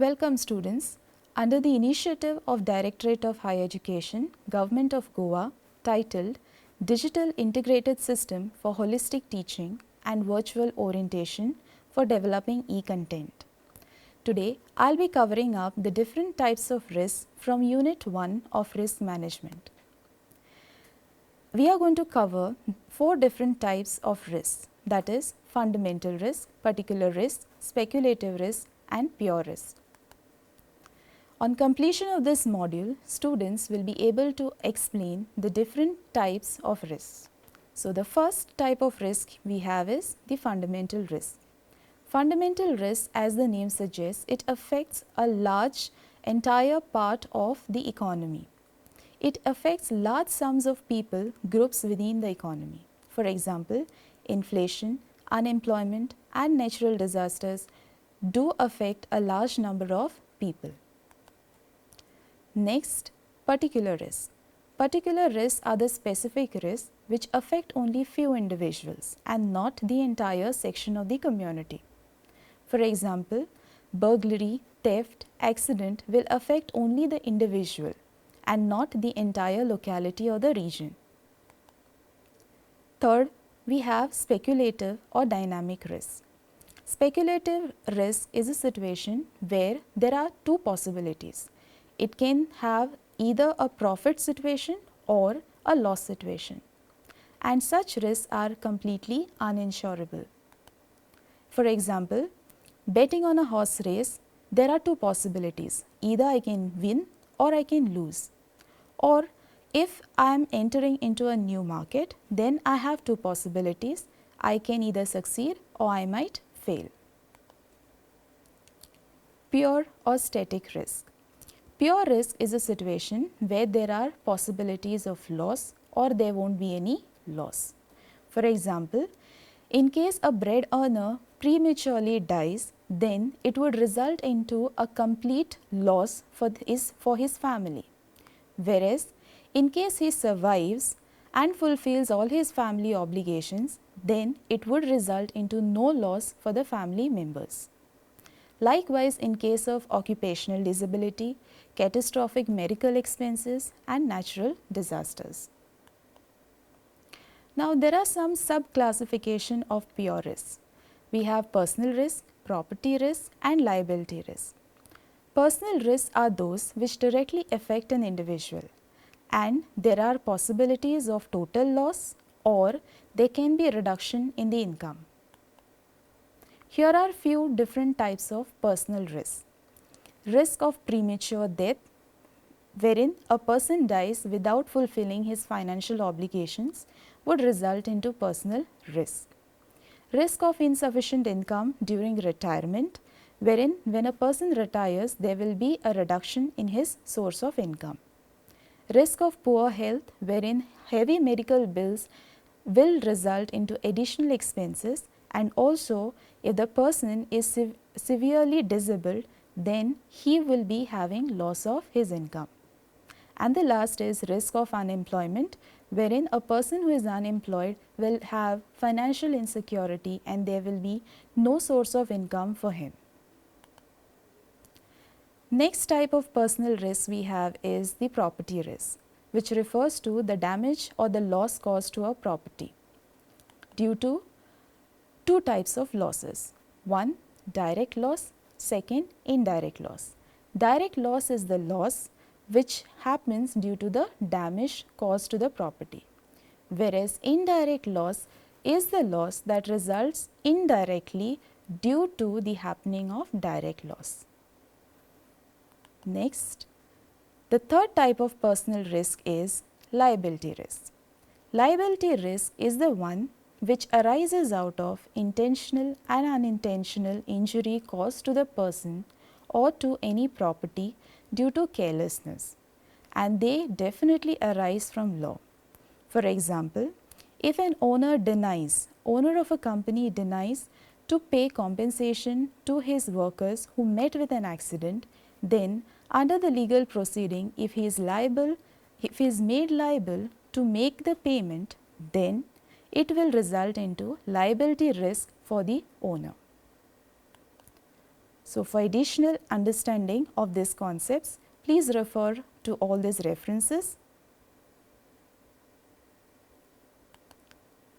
Welcome students. Under the initiative of Directorate of Higher Education, Government of Goa, titled Digital Integrated System for Holistic Teaching and Virtual Orientation for Developing E-Content. Today, I'll be covering up the different types of risks from Unit 1 of Risk Management. We are going to cover 4 different types of risks, that is fundamental risk, particular risk, speculative risk and pure risk. On completion of this module, students will be able to explain the different types of risks. So, the first type of risk we have is the fundamental risk. Fundamental risk, as the name suggests, it affects a large entire part of the economy. It affects large sums of people, groups within the economy. For example, inflation, unemployment and natural disasters do affect a large number of people. Next, particular risks. Particular risks are the specific risks which affect only few individuals and not the entire section of the community. For example, burglary, theft, accident will affect only the individual and not the entire locality or the region. Third, we have speculative or dynamic risk. Speculative risk is a situation where there are two possibilities. It can have either a profit situation or a loss situation, and such risks are completely uninsurable. For example, betting on a horse race, there are two possibilities. Either I can win or I can lose. Or if I am entering into a new market, then I have two possibilities. I can either succeed or I might fail. Pure or static risk. Pure risk is a situation where there are possibilities of loss or there won't be any loss. For example, in case a bread earner prematurely dies, then it would result into a complete loss for his family. Whereas, in case he survives and fulfills all his family obligations, then it would result into no loss for the family members. Likewise, in case of occupational disability, catastrophic medical expenses and natural disasters. Now, there are some sub-classification of pure risks. We have personal risk, property risk and liability risk. Personal risks are those which directly affect an individual, and there are possibilities of total loss or there can be a reduction in the income. Here are few different types of personal risks. Risk of premature death, wherein a person dies without fulfilling his financial obligations, would result into personal risk. Risk of insufficient income during retirement, wherein when a person retires, there will be a reduction in his source of income. Risk of poor health, wherein heavy medical bills will result into additional expenses, and also if the person is severely disabled, then he will be having loss of his income. And the last is risk of unemployment, wherein a person who is unemployed will have financial insecurity and there will be no source of income for him. Next type of personal risk we have is the property risk, which refers to the damage or the loss caused to a property due to two types of losses. One, direct loss. Second, indirect loss. Direct loss is the loss which happens due to the damage caused to the property, whereas indirect loss is the loss that results indirectly due to the happening of direct loss. Next, the third type of personal risk is liability risk. Liability risk is the one which arises out of intentional and unintentional injury caused to the person or to any property due to carelessness, and they definitely arise from law. For example, if an owner of a company denies to pay compensation to his workers who met with an accident, then under the legal proceeding, if he is made liable to make the payment, then it will result into liability risk for the owner. So, for additional understanding of these concepts, please refer to all these references.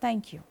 Thank you.